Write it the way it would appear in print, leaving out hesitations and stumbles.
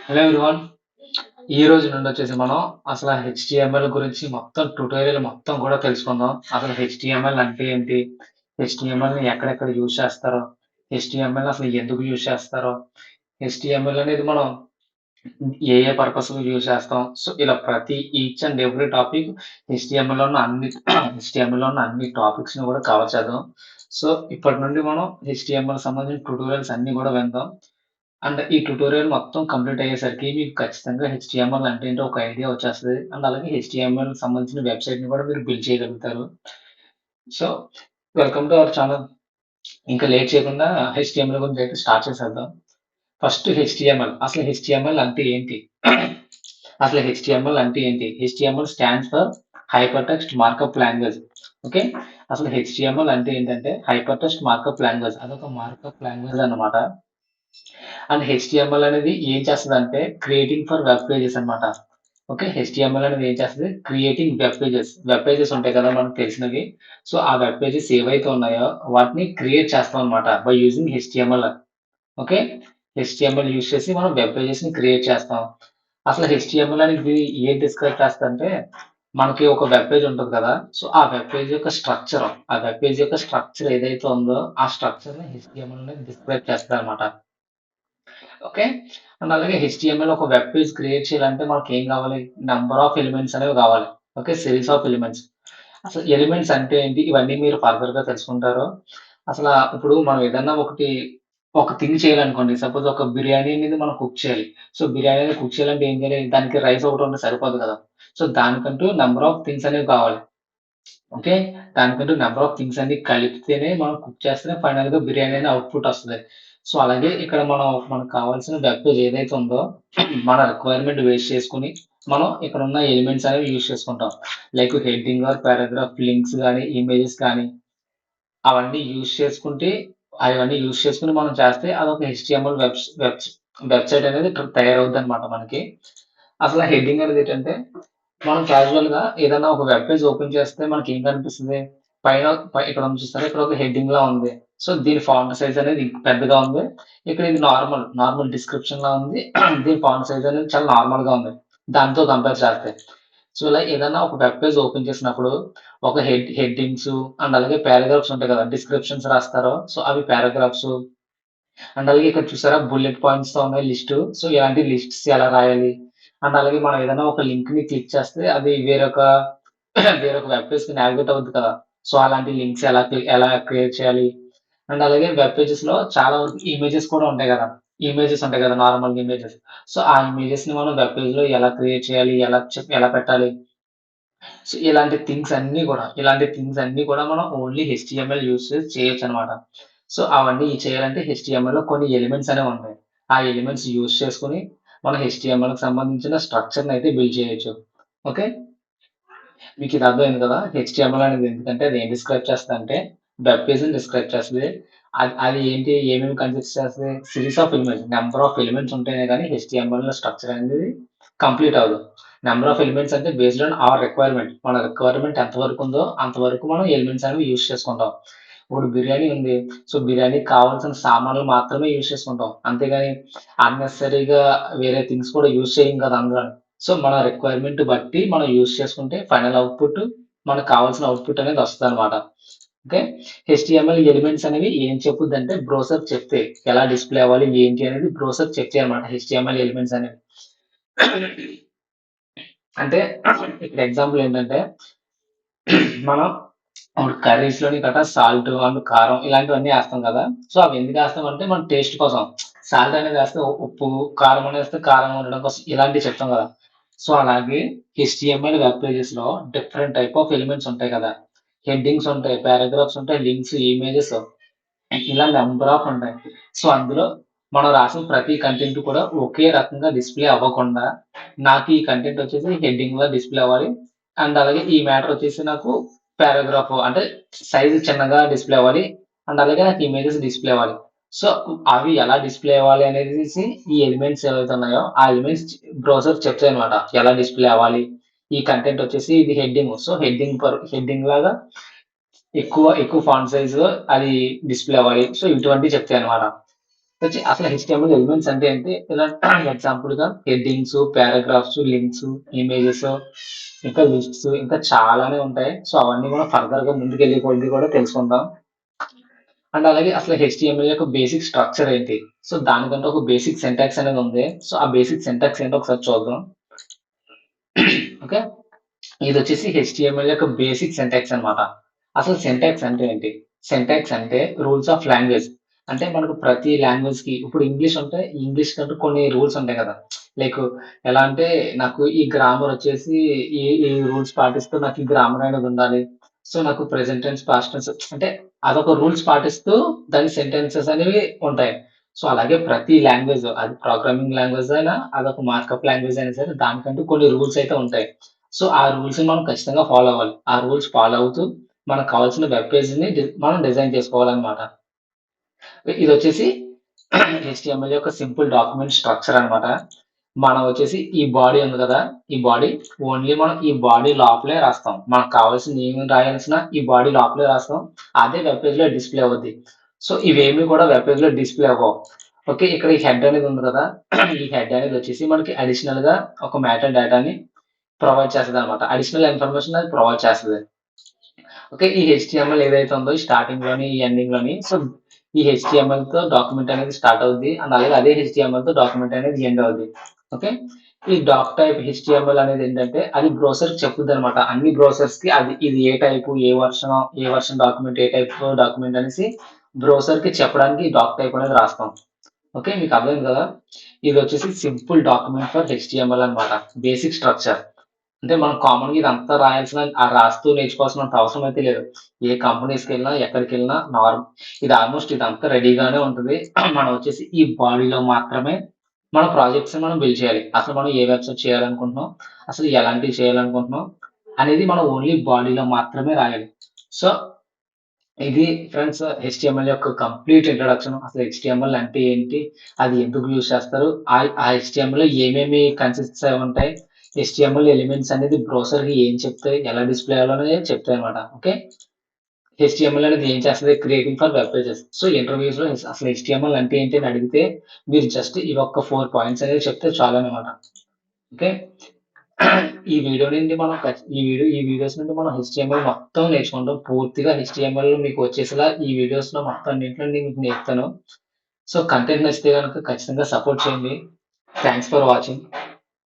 Hello everyone. ఈ రోజు నుండి వచ్చేసి మనం అసలు హెచ్టిఎంఎల్ గురించి మొత్తం ట్యుటోరియల్ మొత్తం కూడా తెలుసుకుందాం. అసలు హెచ్టిఎంఎల్ అంటే ఏంటి, హెచ్టిఎంఎల్ ని ఎక్కడెక్కడ యూజ్ చేస్తారో, హెచ్టిఎంఎల్ అసలు ఎందుకు యూజ్ చేస్తారో, హెచ్టిఎంఎల్ అనేది మనం ఏ ఏ పర్పస్ యూజ్ చేస్తాం. సో ఇలా ప్రతి each and every topic HTML లో ఉన్న అన్ని హెచ్టిఎంఎల్ లో ఉన్న అన్ని టాపిక్స్ ని కూడా కవర్ చేద్దాం. సో ఇప్పటి నుండి మనం హెచ్టిఎంఎల్ సంబంధించిన ట్యుటోరియల్స్ అన్ని కూడా విందాం. అండ్ ఈ ట్యుటోరియల్ మొత్తం కంప్లీట్ అయ్యేసరికి మీకు ఖచ్చితంగా హెచ్టిఎంఎల్ అంటే ఏంటో ఒక ఐడియా వచ్చేస్తుంది. అండ్ అలాగే హెచ్టిఎంఎల్ సంబంధించిన వెబ్సైట్ ని కూడా మీరు బిల్డ్ చేయగలుగుతారు. So welcome to our channel. ఇంకా లేట్ చేయకుండా హెచ్టిఎంఎల్ గురించి అయితే స్టార్ట్ చేసేద్దాం. ఫస్ట్ హెచ్టిఎంఎల్, అసలు హెచ్టిఎంఎల్ అంటే ఏంటి? అసలు హెచ్టిఎంఎల్ అంటే ఏంటి? HTML stands for hyper text markup language. Okay, అసలు హెచ్టిఎంఎల్ అంటే ఏంటంటే హైపర్ టెక్స్ట్ మార్కప్ లాంగ్వేజ్. అదొక మార్కప్ లాంగ్వేజ్ అన్నమాట. అండ్ హెచ్టిఎంఎల్ అనేది ఏం చేస్తదంటే క్రియేటింగ్ ఫర్ వెబ్ పేజెస్ అన్నమాట. ఓకే, హెచ్టిఎంఎల్ అనేది ఏం చేస్తది? Creating web pages. Web pages ఉంటాయి కదా మనకు తెలిసినవి. సో ఆ వెబ్ పేజెస్ ఏవైతే ఉన్నాయో వాటిని క్రియేట్ చేస్తాం అనమాట by using HTML. Okay, HTML use చేసి మనం వెబ్ పేజెస్ ని క్రియేట్ చేస్తాం. అసలు హెచ్టిఎంఎల్ అనేది ఏం డిస్క్రైబ్ చేస్తుందంటే, మనకి ఒక వెబ్ పేజ్ ఉంటుంది కదా. సో ఆ వెబ్ పేజ్ యొక్క స్ట్రక్చర్, ఆ వెబ్ పేజ్ యొక్క స్ట్రక్చర్ ఏదైతే ఉందో ఆ స్ట్రక్చర్ ని హెచ్టిఎంఎల్ అనేది డిస్క్రైబ్ చేస్తుంది అనమాట. ఓకే, అండ్ అలాగే హెచ్టిఎంఎల్ ఒక వెబ్ పేజ్ క్రియేట్ చేయాలంటే మనకి ఏం కావాలి? నంబర్ ఆఫ్ ఎలిమెంట్స్ అనేవి కావాలి. Okay, series of elements. అసలు ఎలిమెంట్స్ అంటే ఏంటి, ఇవన్నీ మీరు ఫర్దర్ గా తెలుసుకుంటారు. అసలు ఇప్పుడు మనం ఏదన్నా ఒక థింగ్ చేయాలనుకోండి. సపోజ్ ఒక బిర్యానీ అనేది మనం కుక్ చేయాలి. సో బిర్యానీ అనేది కుక్ చేయాలంటే ఏం చేయాలి? దానికి రైస్ ఒకటి ఉంటే సరిపోదు కదా. సో దానికంటూ నెంబర్ ఆఫ్ థింగ్స్ అనేవి కావాలి. ఓకే, దానికంటూ నెంబర్ ఆఫ్ థింగ్స్ అన్ని కలిపితేనే మనం కుక్ చేస్తేనే ఫైనల్ గా బిర్యానీ అనే అవుట్పుట్ వస్తుంది. సో అలాగే ఇక్కడ మనకు కావాల్సిన వెబ్ పేజ్ ఏదైతే ఉందో మన రిక్వైర్మెంట్ బేస్ చేసుకుని మనం ఇక్కడ ఉన్న ఎలిమెంట్స్ అనేవి యూజ్ చేసుకుంటాం. Like heading or paragraph, links కానీ, ఇమేజెస్ కానీ, అవన్నీ యూజ్ చేసుకుంటే అవన్నీ యూజ్ చేసుకుని మనం చేస్తే అదొక హెచ్టిఎంఎల్ వెబ్సైట్ అనేది తయారవుద్ది అనమాట మనకి. అసలు హెడ్డింగ్ అనేది ఏంటంటే, మనం క్యాజువల్ గా ఏదైనా ఒక వెబ్ పేజ్ ఓపెన్ చేస్తే మనకి ఏం కనిపిస్తుంది? పైన ఇక్కడ ఉంది చూస్తారా, ఇక్కడ ఒక హెడ్డింగ్ లా ఉంది. సో దీని ఫాంట్ సైజ్ అనేది పెద్దగా ఉంది. ఇక్కడ ఇది నార్మల్ డిస్క్రిప్షన్ లా ఉంది. దీని ఫాంట్ సైజ్ అనేది చాలా నార్మల్ గా ఉంది దాంతో కంపేర్ చేస్తే. సో ఇలా ఏదైనా ఒక వెబ్ పేజ్ ఓపెన్ చేసినప్పుడు ఒక హెడ్డింగ్స్ అండ్ అలాగే పారాగ్రాఫ్స్ ఉంటాయి కదా, డిస్క్రిప్షన్స్ రాస్తారో సో అవి పారాగ్రాఫ్స్. అండ్ అలాగే ఇక్కడ చూసారా బుల్లెట్ పాయింట్స్ తో ఉన్నాయి లిస్ట్. సో ఇలాంటి లిస్ట్స్ ఎలా రాయాలి. అండ్ అలాగే మనం ఏదైనా ఒక లింక్ ని క్లిక్ చేస్తే అది వేరొక వేరొక వెబ్ పేజ్ కి నావిగేట్ అవుద్ది కదా. సో అలాంటి లింక్స్ ఎలా క్రియేట్ చేయాలి. అండ్ అలాగే వెబ్ పేజెస్ లో చాలా వరకు ఇమేజెస్ కూడా ఉంటాయి కదా. ఇమేజెస్ ఉంటాయి కదా, నార్మల్ ఇమేజెస్. సో ఆ ఇమేజెస్ ని మనం వెబ్ పేజ్ లో ఎలా క్రియేట్ చేయాలి, ఎలా పెట్టాలి. సో ఇలాంటి థింగ్స్ అన్ని కూడా మనం ఓన్లీ హెచ్టిఎంఎల్ యూస్ చేసి చేయొచ్చు అనమాట. సో అవన్నీ చేయాలంటే హెచ్టిఎంఎల్ లో కొన్ని ఎలిమెంట్స్ అనేవి ఉంటాయి. ఆ ఎలిమెంట్స్ యూస్ చేసుకుని మనం హెచ్టిఎంఎల్ కి సంబంధించిన స్ట్రక్చర్ అయితే బిల్డ్ చేయొచ్చు. ఓకే, మీకు ఇది అర్థమైంది కదా. హెచ్టిఎంఎల్ అనేది ఎందుకంటే అది ఏం డిస్క్రైబ్ చేస్తుంది అంటే వెబ్ పేజ్ ని డిస్క్రైబ్ చేస్తుంది. అది ఏంటి, ఏమేమి కన్సిస్ట్ చేస్తుంది? Series of elements, number of elements ఉంటేనే కానీ హెచ్టిఎంఎల్ స్ట్రక్చర్ అనేది కంప్లీట్ అవ్వదు. నెంబర్ ఆఫ్ ఎలిమెంట్స్ అంటే బేస్డ్ ఆన్ అవర్ రిక్వైర్మెంట్. మన రిక్వైర్మెంట్ ఎంత వరకు ఉందో అంతవరకు మనం ఎలిమెంట్స్ అనేవి యూస్ చేసుకుంటాం. ఇప్పుడు బిర్యానీ ఉంది. సో బిర్యానీకి కావాల్సిన సామాన్లు మాత్రమే యూస్ చేసుకుంటాం, అంతేగాని అన్నెసరీగా వేరే థింగ్స్ కూడా యూస్ చేయం కదా అందులో. సో మన రిక్వైర్మెంట్ బట్టి మనం యూస్ చేసుకుంటే ఫైనల్ అవుట్పుట్ మనకు కావాల్సిన అవుట్పుట్ అనేది వస్తుంది అనమాట. ఓకే, హెచ్టిఎంఎల్ ఎలిమెంట్స్ అనేవి ఏం చెప్పుద్ది అంటే బ్రౌజర్ చెప్తే ఎలా డిస్ప్లే అవ్వాలి ఏంటి అనేది బ్రౌజర్ చెప్తాయి అనమాట హెచ్టిఎంఎల్ ఎలిమెంట్స్ అనేవి. అంటే ఇక్కడ ఎగ్జాంపుల్ ఏంటంటే, మనం ఇప్పుడు కర్రీస్ లోని గట్రా సాల్ట్ అండ్ కారం ఇలాంటివన్నీ వేస్తాం కదా. సో అవి ఎందుకు వేస్తాం అంటే మన టేస్ట్ కోసం. సాల్ట్ అనేది వేస్తే ఉప్పు, కారం అనేది వేస్తే కారం ఉండడం కోసం ఇలాంటివి చెప్తాం కదా. సో అలాగే హెచ్టిఎంఎల్ వెబ్ పేజెస్ లో డిఫరెంట్ టైప్ ఆఫ్ ఎలిమెంట్స్ ఉంటాయి కదా. హెడ్డింగ్స్ ఉంటాయి, పారాగ్రాఫ్స్ ఉంటాయి, లింక్స్, ఇమేజెస్, ఇలా నెంబర్ ఆఫ్ ఉంటాయి. సో అందులో మనం రాసిన ప్రతి కంటెంట్ కూడా ఒకే రకంగా డిస్ప్లే అవ్వకుండా, నాకు ఈ కంటెంట్ వచ్చేసి హెడ్డింగ్ లా డిస్ప్లే అవ్వాలి. అండ్ అలాగే ఈ మ్యాటర్ వచ్చేసి నాకు పారాగ్రాఫ్ అంటే సైజ్ చిన్నగా డిస్ప్లే అవ్వాలి. అండ్ అలాగే నాకు ఇమేజెస్ డిస్ప్లే అవ్వాలి. సో అవి ఎలా డిస్ప్లే అవ్వాలి అనేది ఈ ఎలిమెంట్స్ ఏవైతే ఉన్నాయో ఆ ఎలిమెంట్స్ బ్రౌజర్ చెప్తాయి అనమాట ఎలా డిస్ప్లే అవ్వాలి. ఈ కంటెంట్ వచ్చేసి ఇది హెడ్డింగ్. సో హెడ్డింగ్ లాగా ఎక్కువ ఎక్కువ ఫాంట్ సైజ్ అది డిస్ప్లే అవ్వాలి. సో ఇటువంటి చెప్తాయి అనమాట. వచ్చి అసలు హెచ్టిఎంఎల్ ఎలిమెంట్స్ అంటే ఏంటి? ఇలా ఎగ్జాంపుల్ గా హెడ్డింగ్స్, పారాగ్రాఫ్స్, లింక్స్, ఇమేజెస్, ఇంకా లిస్ట్స్, ఇంకా చాలానే ఉంటాయి. సో అవన్నీ కూడా ఫర్దర్ గా ముందుకెళ్ళే కొద్ది కూడా తెలుసుకుందాం. అండ్ అలాగే అసలు హెచ్టిఎంఎల్ యొక్క బేసిక్ స్ట్రక్చర్ ఏంటి? సో దానికంటే ఒక బేసిక్ సింటాక్స్ అనేది ఉంది. సో ఆ బేసిక్ సింటాక్స్ ఏంటో ఒకసారి చూద్దాం. ఓకే, ఇది వచ్చేసి హెచ్టిఎంఎల్ యొక్క బేసిక్ సింటాక్స్ అన్నమాట. అసలు సింటాక్స్ అంటే ఏంటి? సింటాక్స్ అంటే రూల్స్ ఆఫ్ లాంగ్వేజ్. అంటే మనకు ప్రతి లాంగ్వేజ్ కి ఇప్పుడు ఇంగ్లీష్ ఉంటే ఇంగ్లీష్ కంటూ కొన్ని రూల్స్ ఉంటాయి కదా. లైక్ ఎలా అంటే నాకు ఈ గ్రామర్ వచ్చేసి ఈ రూల్స్ పాటిస్తూ నాకు ఈ గ్రామర్ అనేది ఉండాలి. సో నాకు ప్రెసెంట్ టెన్స్, పాస్ట్ టెన్స్ అంటే అదొక రూల్స్ పాటిస్తూ దాని సెంటెన్సెస్ అనేవి ఉంటాయి. సో అలాగే ప్రతి లాంగ్వేజ్, అది ప్రోగ్రామింగ్ లాంగ్వేజ్ అయినా అదొక మార్కప్ లాంగ్వేజ్ అయినా సరే, దానికంటూ కొన్ని రూల్స్ అయితే ఉంటాయి. సో ఆ రూల్స్ మనం ఖచ్చితంగా ఫాలో అవ్వాలి. ఆ రూల్స్ ఫాలో అవుతూ మనకు కావాల్సిన వెబ్ పేజ్ని మనం డిజైన్ చేసుకోవాలన్నమాట. ఇది వచ్చేసి హెచ్టిఎంఎల్ యొక్క సింపుల్ డాక్యుమెంట్ స్ట్రక్చర్ అన్నమాట. మనం వచ్చేసి ఈ బాడీ ఉంది కదా, ఈ బాడీ ఓన్లీ మనం ఈ బాడీ లోపలే రాస్తాం. మనకు కావాల్సిన ఏమి రాయాల్సిన ఈ బాడీ లోపలే రాస్తాం. అదే వెబ్ పేజ్ లో డిస్ప్లే అవుద్ది. సో ఇవేమి కూడా వెబ్ పేజ్ లో డిస్ప్లే అవ్వవు. ఓకే, ఇక్కడ ఈ హెడ్ అనేది ఉంది కదా, ఈ హెడ్ అనేది వచ్చేసి మనకి అడిషనల్ గా ఒక మ్యాటర్ డేటాని ప్రొవైడ్ చేస్తది అనమాట. అడిషనల్ ఇన్ఫర్మేషన్ అది ప్రొవైడ్ చేస్తది. ఓకే, ఈ హెచ్టిఎంఎల్ ఏదైతే ఉందో ఈ స్టార్టింగ్ లోని ఈ ఎండింగ్ లోని, సో ఈ హెచ్టిఎంఎల్ తో డాక్యుమెంట్ అనేది స్టార్ట్ అవుద్ది అండ్ అలాగే అదే హెచ్టిఎంఎల్ తో డాక్యుమెంట్ అనేది ఎండ్ అవుద్ది. ఓకే, ఈ డాక్ టైప్ హెచ్టిఎంఎల్ అనేది ఏంటంటే అది బ్రౌజర్ చెప్పుద్ది అనమాట. అన్ని బ్రౌజర్స్ కి అది ఇది ఏ టైపు, ఏ వర్షన్ డాక్యుమెంట్, ఏ టైప్ డాక్యుమెంట్ అనేసి బ్రౌజర్ కి చెప్పడానికి ఈ డాక్ టైప్ అనేది రాస్తాం. ఓకే, మీకు అర్థమైంది కదా. ఇది వచ్చేసి సింపుల్ డాక్యుమెంట్ ఫర్ హెచ్టిఎంఎల్ అనమాట. Basic structure. అంటే మనం కామన్‌గా ఇదంతా రాయాల్సిన రాస్తూ నేర్చుకోవాల్సినంత అవసరం అయితే లేదు. ఏ కంపెనీస్‌కెళ్ళినా, ఎక్కడికెళ్ళినా ఇది ఆల్మోస్ట్ ఇదంతా రెడీగానే ఉంటది. మనం వచ్చేసి ఈ బాడీలో మాత్రమే మన ప్రాజెక్ట్స్‌ని మనం బిల్డ్ చేయాలి. అసలు మనం ఏ వెబ్‌సైట్ చేయాలనుకుంటున్నాం, అసలు ఎలాంటివి చేయాలనుకుంటున్నాం అనేది మనం ఓన్లీ బాడీలో మాత్రమే రాయాలి. సో ఇది ఫ్రెండ్స్ హెచ్టిఎంఎల్ యొక్క కంప్లీట్ ఇంట్రడక్షన్. అసలు హెచ్టిఎంఎల్ అంటే ఏంటి? అది ఎందుకు యూజ్ చేస్తారు? ఆ హెచ్టిఎంఎల్ లో ఏమేమి కన్సిస్ట్స్ అయి ఉంటాయి? హెచ్టిఎంఎల్ ఎలిమెంట్స్ అనేది బ్రౌజర్ కి ఏం చెప్తాయి? ఎలా డిస్ప్లే అవ్వాలనేది చెప్తాయి అనమాట. ఓకే, హెచ్టిఎంఎల్ అనేది ఏం చేస్తది? Creating for web pages. So interviews లో అసలు హెచ్టిఎంఎల్ అంటే ఏంటి అని అడిగితే మీరు జస్ట్ ఈ ఒక్క 4 పాయింట్స్ అనేది చెప్తే చాలు అనమాట. ఓకే, ఈ వీడియో నుండి మనం ఈ వీడియోస్ నుండి మనం హెచ్టిఎంఎల్ మొత్తం నేర్చుకుంటాం. పూర్తిగా హెచ్టిఎంఎల్ మీకు వచ్చేసేలా ఈ వీడియోస్ లో మొత్తం అన్నింటిలో మీకు నేర్పుతాను. సో కంటెంట్ నచ్చితే కనుక ఖచ్చితంగా సపోర్ట్ చేయండి. Thanks for watching.